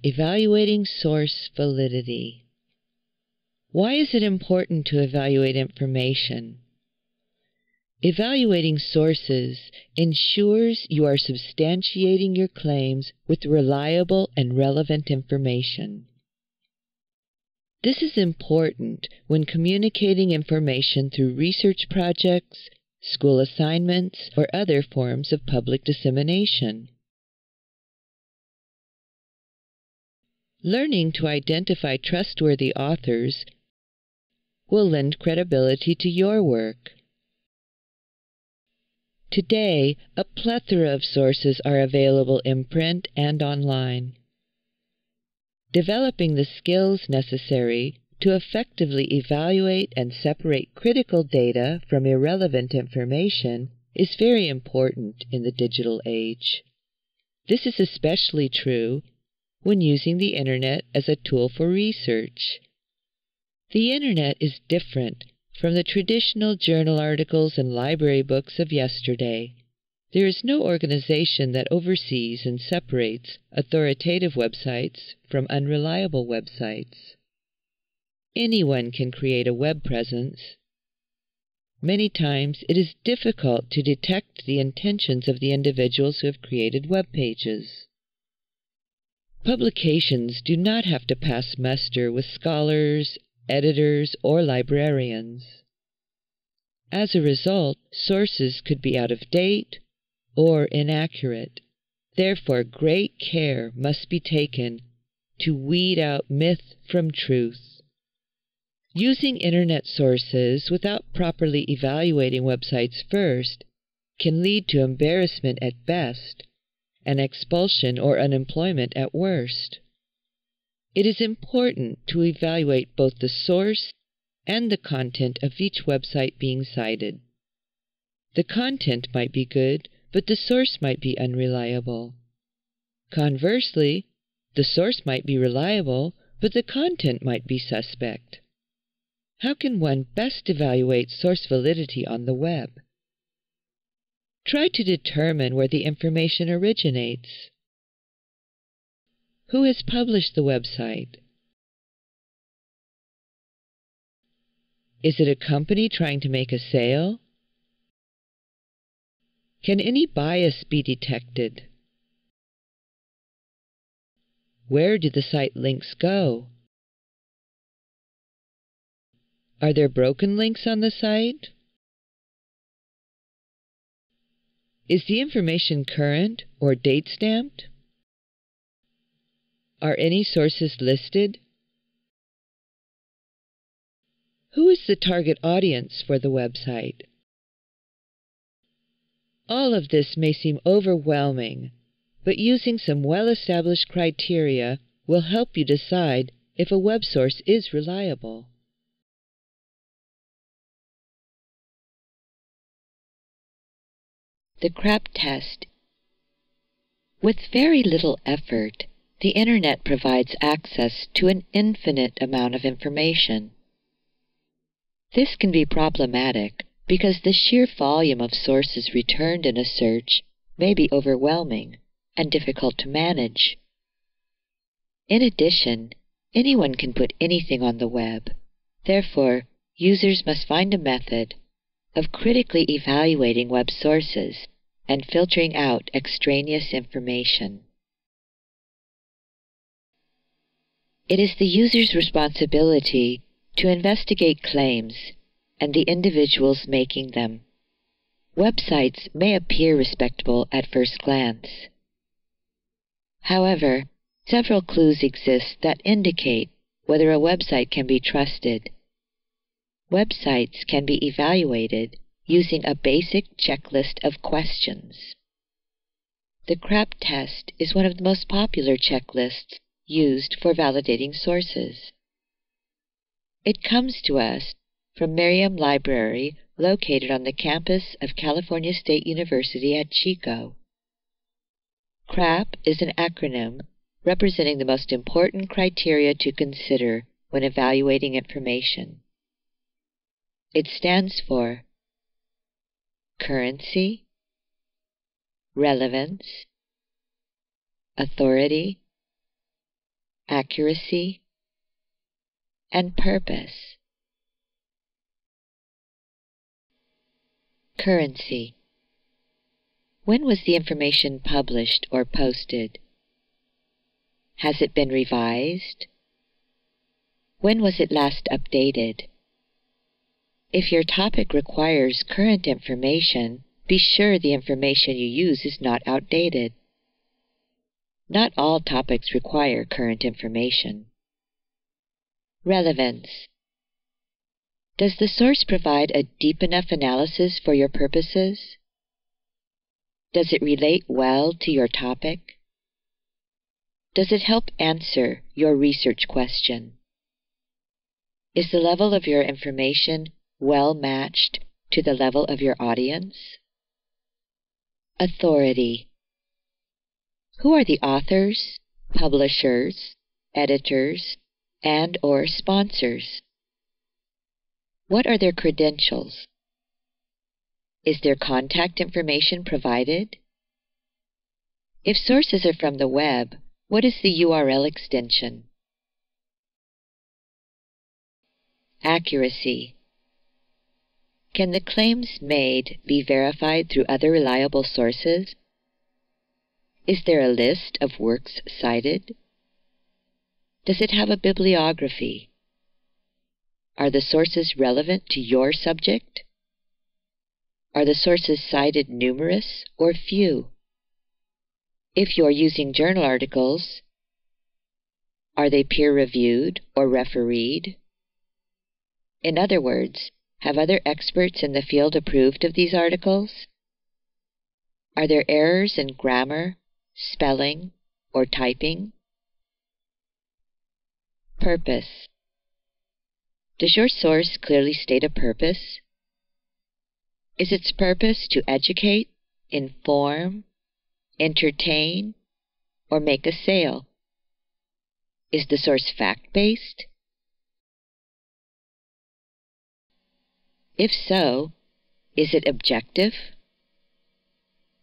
Evaluating source validity. Why is it important to evaluate information? Evaluating sources ensures you are substantiating your claims with reliable and relevant information. This is important when communicating information through research projects, school assignments, or other forms of public dissemination. Learning to identify trustworthy authors will lend credibility to your work. Today, a plethora of sources are available in print and online. Developing the skills necessary to effectively evaluate and separate critical data from irrelevant information is very important in the digital age. This is especially true when using the Internet as a tool for research. The Internet is different from the traditional journal articles and library books of yesterday. There is no organization that oversees and separates authoritative websites from unreliable websites. Anyone can create a web presence. Many times it is difficult to detect the intentions of the individuals who have created web pages. Publications do not have to pass muster with scholars, editors, or librarians. As a result, sources could be out of date or inaccurate. Therefore, great care must be taken to weed out myth from truth. Using Internet sources without properly evaluating websites first can lead to embarrassment at best and expulsion or unemployment at worst. It is important to evaluate both the source and the content of each website being cited. The content might be good, but the source might be unreliable. Conversely, the source might be reliable, but the content might be suspect. How can one best evaluate source validity on the web? Try to determine where the information originates. Who has published the website? Is it a company trying to make a sale? Can any bias be detected? Where do the site links go? Are there broken links on the site? Is the information current or date-stamped? Are any sources listed? Who is the target audience for the website? All of this may seem overwhelming, but using some well-established criteria will help you decide if a web source is reliable. The CRAAP Test. With very little effort, the Internet provides access to an infinite amount of information. This can be problematic because the sheer volume of sources returned in a search may be overwhelming and difficult to manage. In addition, anyone can put anything on the web. Therefore, users must find a method of critically evaluating web sources and filtering out extraneous information. It is the user's responsibility to investigate claims and the individuals making them. Websites may appear respectable at first glance. However, several clues exist that indicate whether a website can be trusted. Websites can be evaluated using a basic checklist of questions. The CRAAP test is one of the most popular checklists used for validating sources. It comes to us from Merriam Library, located on the campus of California State University at Chico. CRAAP is an acronym representing the most important criteria to consider when evaluating information. It stands for currency, relevance, authority, accuracy, and purpose. Currency. When was the information published or posted? Has it been revised? When was it last updated? If your topic requires current information, be sure the information you use is not outdated. Not all topics require current information. Relevance. Does the source provide a deep enough analysis for your purposes? Does it relate well to your topic? Does it help answer your research question? Is the level of your information well matched to the level of your audience? Authority. Who are the authors, publishers, editors, and/or sponsors? What are their credentials? Is their contact information provided? If sources are from the web, what is the URL extension? Accuracy. Can the claims made be verified through other reliable sources? Is there a list of works cited? Does it have a bibliography? Are the sources relevant to your subject? Are the sources cited numerous or few? If you're using journal articles, are they peer-reviewed or refereed? In other words, have other experts in the field approved of these articles? Are there errors in grammar, spelling, or typing? Purpose. Does your source clearly state a purpose? Is its purpose to educate, inform, entertain, or make a sale? Is the source fact-based? If so, is it objective?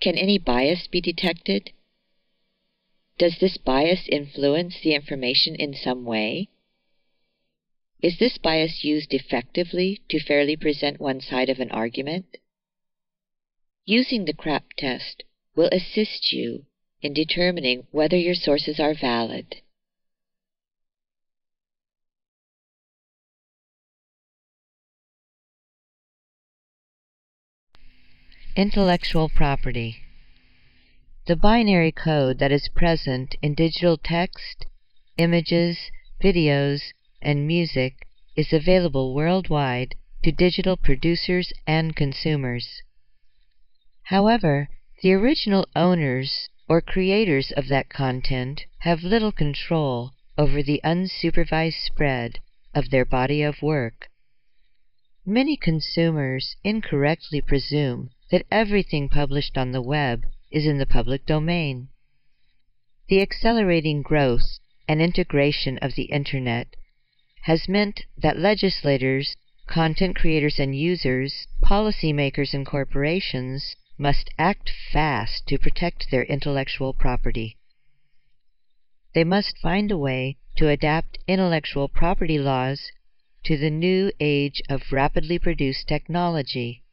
Can any bias be detected? Does this bias influence the information in some way? Is this bias used effectively to fairly present one side of an argument? Using the CRAAP test will assist you in determining whether your sources are valid. Intellectual property. The binary code that is present in digital text, images, videos, and music is available worldwide to digital producers and consumers. However, the original owners or creators of that content have little control over the unsupervised spread of their body of work. Many consumers incorrectly presume that everything published on the web is in the public domain. The accelerating growth and integration of the Internet has meant that legislators, content creators and users, policymakers and corporations must act fast to protect their intellectual property. They must find a way to adapt intellectual property laws to the new age of rapidly produced technology.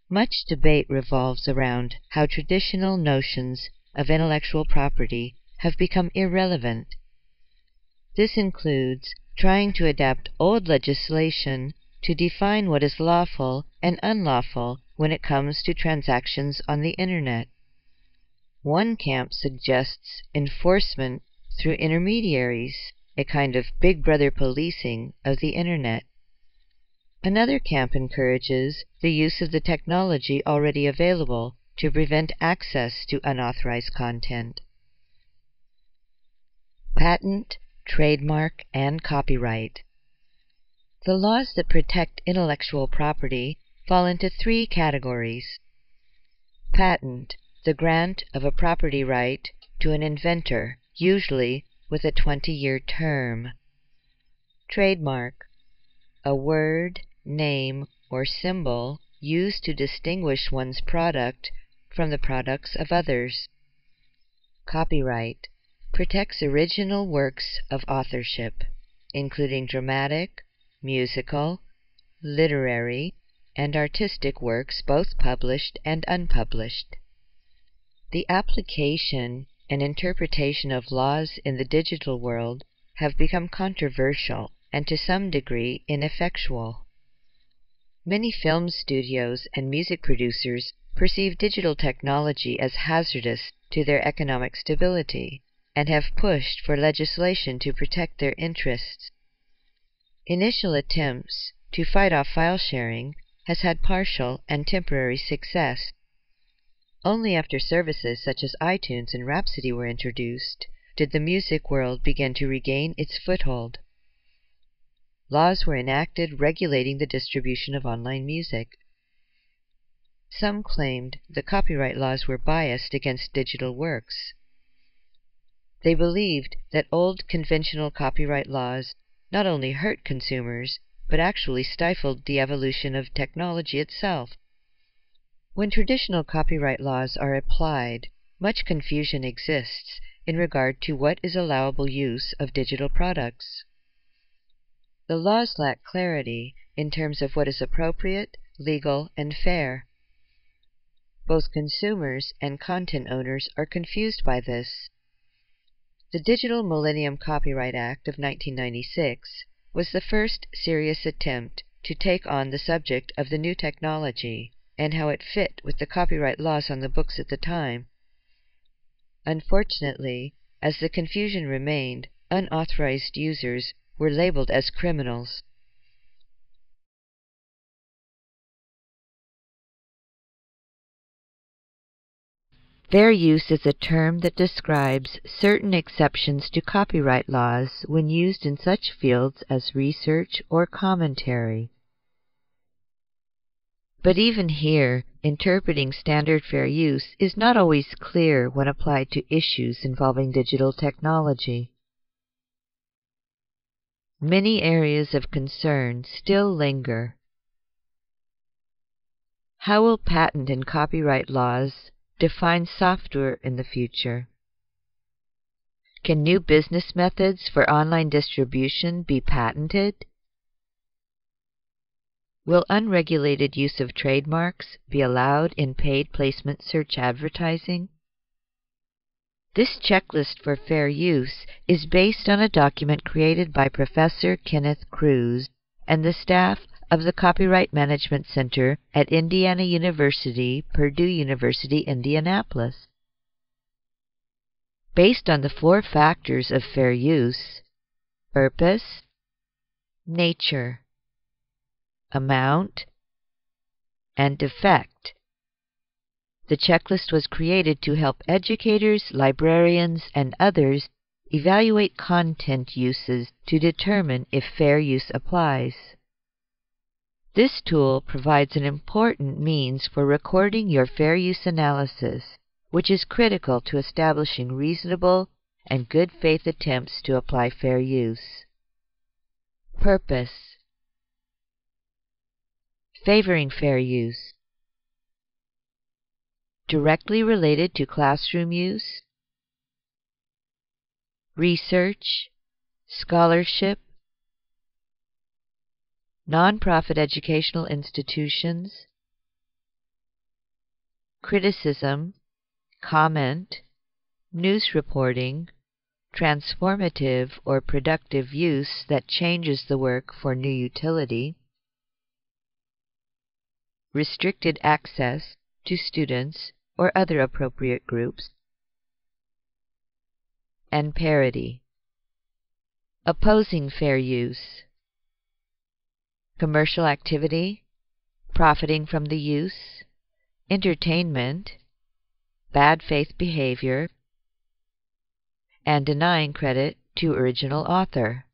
Much debate revolves around how traditional notions of intellectual property have become irrelevant. This includes trying to adapt old legislation to define what is lawful and unlawful when it comes to transactions on the Internet. One camp suggests enforcement through intermediaries, a kind of Big Brother policing of the Internet. Another camp encourages the use of the technology already available to prevent access to unauthorized content. Patent, trademark, and copyright. The laws that protect intellectual property fall into three categories. Patent, the grant of a property right to an inventor, usually with a 20-year term. Trademark, a word, name, or symbol used to distinguish one's product from the products of others. Copyright, protects original works of authorship, including dramatic, musical, literary, and artistic works, both published and unpublished. The application and interpretation of laws in the digital world have become controversial and to some degree ineffectual. Many film studios and music producers perceive digital technology as hazardous to their economic stability and have pushed for legislation to protect their interests. Initial attempts to fight off file sharing has had partial and temporary success. Only after services such as iTunes and Rhapsody were introduced did the music world begin to regain its foothold. Laws were enacted regulating the distribution of online music. Some claimed the copyright laws were biased against digital works. They believed that old conventional copyright laws not only hurt consumers, but actually stifled the evolution of technology itself. When traditional copyright laws are applied, much confusion exists in regard to what is allowable use of digital products. The laws lack clarity in terms of what is appropriate, legal, and fair. Both consumers and content owners are confused by this. The Digital Millennium Copyright Act of 1996 was the first serious attempt to take on the subject of the new technology and how it fit with the copyright laws on the books at the time. Unfortunately, as the confusion remained, unauthorized users were labeled as criminals. Fair use is a term that describes certain exceptions to copyright laws when used in such fields as research or commentary. But even here, interpreting standard fair use is not always clear when applied to issues involving digital technology. Many areas of concern still linger. How will patent and copyright laws define software in the future? Can new business methods for online distribution be patented? Will unregulated use of trademarks be allowed in paid placement search advertising? This checklist for fair use is based on a document created by Professor Kenneth Cruz and the staff of the Copyright Management Center at Indiana University, Purdue University, Indianapolis. Based on the 4 factors of fair use: purpose, nature, amount, and effect, the checklist was created to help educators, librarians, and others evaluate content uses to determine if fair use applies. This tool provides an important means for recording your fair use analysis, which is critical to establishing reasonable and good faith attempts to apply fair use. Purpose: favoring fair use. Directly related to classroom use, research, scholarship, nonprofit educational institutions, criticism, comment, news reporting, transformative or productive use that changes the work for new utility, restricted access to students or other appropriate groups, and parody. Opposing fair use: commercial activity, profiting from the use, entertainment, bad faith behavior, and denying credit to original author.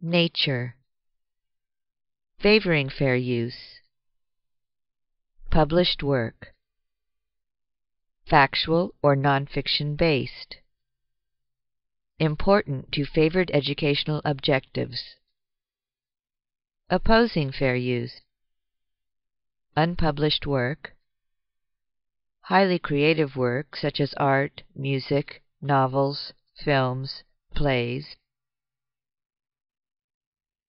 Nature: favoring fair use. Published work: factual or nonfiction based. Important to favored educational objectives. Opposing fair use: unpublished work, highly creative work such as art, music, novels, films, plays.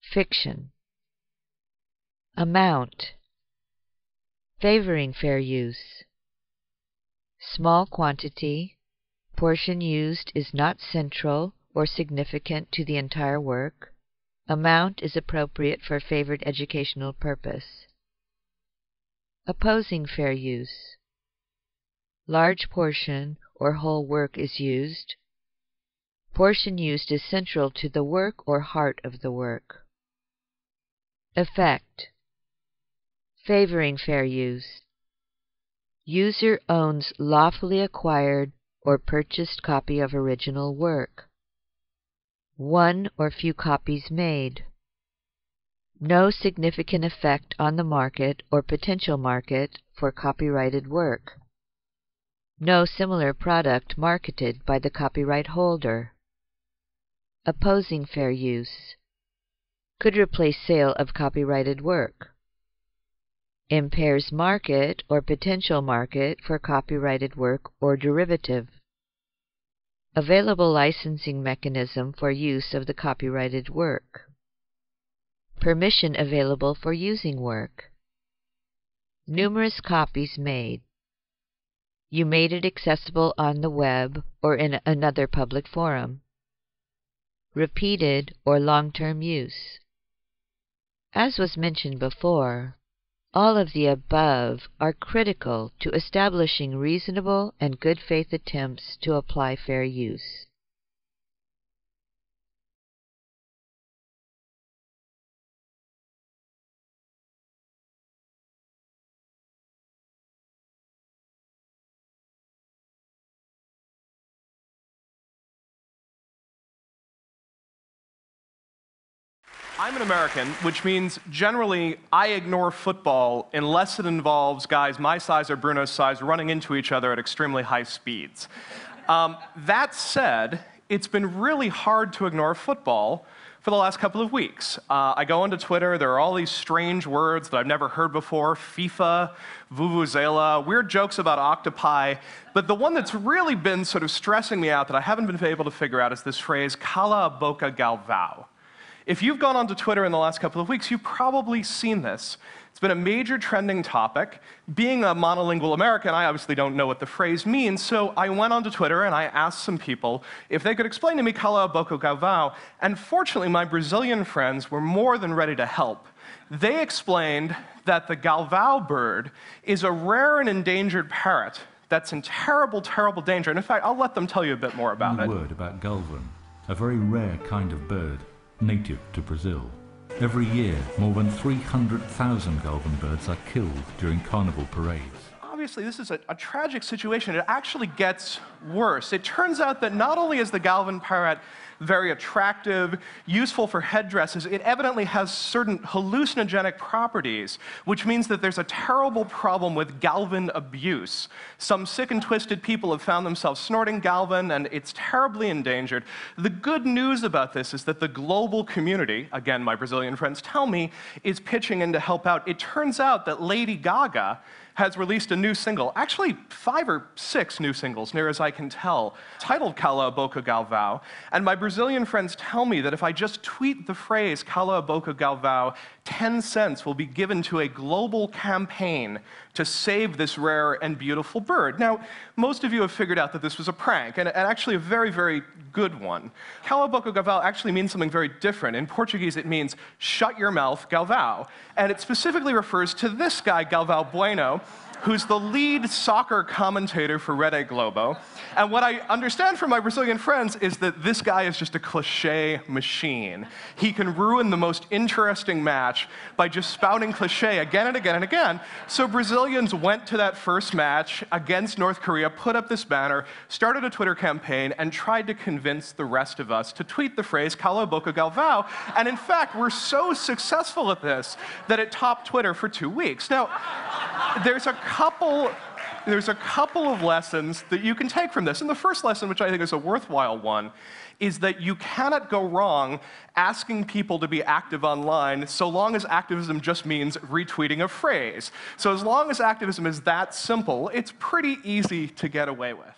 Fiction. Amount. Favoring fair use. Small quantity. Portion used is not central or significant to the entire work. Amount is appropriate for favored educational purpose. Opposing fair use. Large portion or whole work is used. Portion used is central to the work or heart of the work. Effect. Favoring fair use. User owns lawfully acquired or purchased copy of original work. One or few copies made. No significant effect on the market or potential market for copyrighted work. No similar product marketed by the copyright holder. Opposing fair use. Could replace sale of copyrighted work. Impairs market or potential market for copyrighted work or derivative. Available licensing mechanism for use of the copyrighted work. Permission available for using work. Numerous copies made. You made it accessible on the web or in another public forum. Repeated or long-term use. As was mentioned before, all of the above are critical to establishing reasonable and good faith attempts to apply fair use. I'm an American, which means generally I ignore football unless it involves guys my size or Bruno's size running into each other at extremely high speeds. That said, it's been really hard to ignore football for the last couple of weeks. I go onto Twitter, there are all these strange words that I've never heard before: FIFA, vuvuzela, weird jokes about octopi, but the one that's really been sort of stressing me out that I haven't been able to figure out is this phrase, cala a boca Galvão. If you've gone onto Twitter in the last couple of weeks, you've probably seen this. It's been a major trending topic. Being a monolingual American, I obviously don't know what the phrase means, so I went onto Twitter and I asked some people if they could explain to me cala a boca Galvão, and fortunately my Brazilian friends were more than ready to help. They explained that the Galvão bird is a rare and endangered parrot that's in terrible, terrible danger. And in fact, I'll let them tell you a bit more about it. A word about galvão, a very rare kind of bird, native to Brazil. Every year, more than 300,000 galvão birds are killed during carnival parades. Obviously, this is a tragic situation. It actually gets worse. It turns out that not only is the galvão parrot very attractive, useful for headdresses, it evidently has certain hallucinogenic properties, which means that there's a terrible problem with galvão abuse. Some sick and twisted people have found themselves snorting galvão, and it's terribly endangered. The good news about this is that the global community, again, my Brazilian friends tell me, is pitching in to help out. It turns out that Lady Gaga has released a new single, actually 5 or 6 new singles, near as I can tell, titled Cala a Boca Galvão. And my Brazilian friends tell me that if I just tweet the phrase Cala a Boca Galvão, 10 cents will be given to a global campaign to save this rare and beautiful bird. Now, most of you have figured out that this was a prank, and actually a very, very good one. Cala a Boca Galvão actually means something very different. In Portuguese, it means shut your mouth, Galvão. And it specifically refers to this guy, Galvão Bueno, who's the lead soccer commentator for Rede Globo. And what I understand from my Brazilian friends is that this guy is just a cliché machine. He can ruin the most interesting match by just spouting cliché again and again and again. So Brazilians went to that first match against North Korea, put up this banner, started a Twitter campaign, and tried to convince the rest of us to tweet the phrase Cala a Boca Galvão. And in fact, we're so successful at this that it topped Twitter for 2 weeks. Now, there's a couple there's a couple of lessons that you can take from this. And the first lesson, which I think is a worthwhile one, is that you cannot go wrong asking people to be active online so long as activism just means retweeting a phrase. So as long as activism is that simple, it's pretty easy to get away with.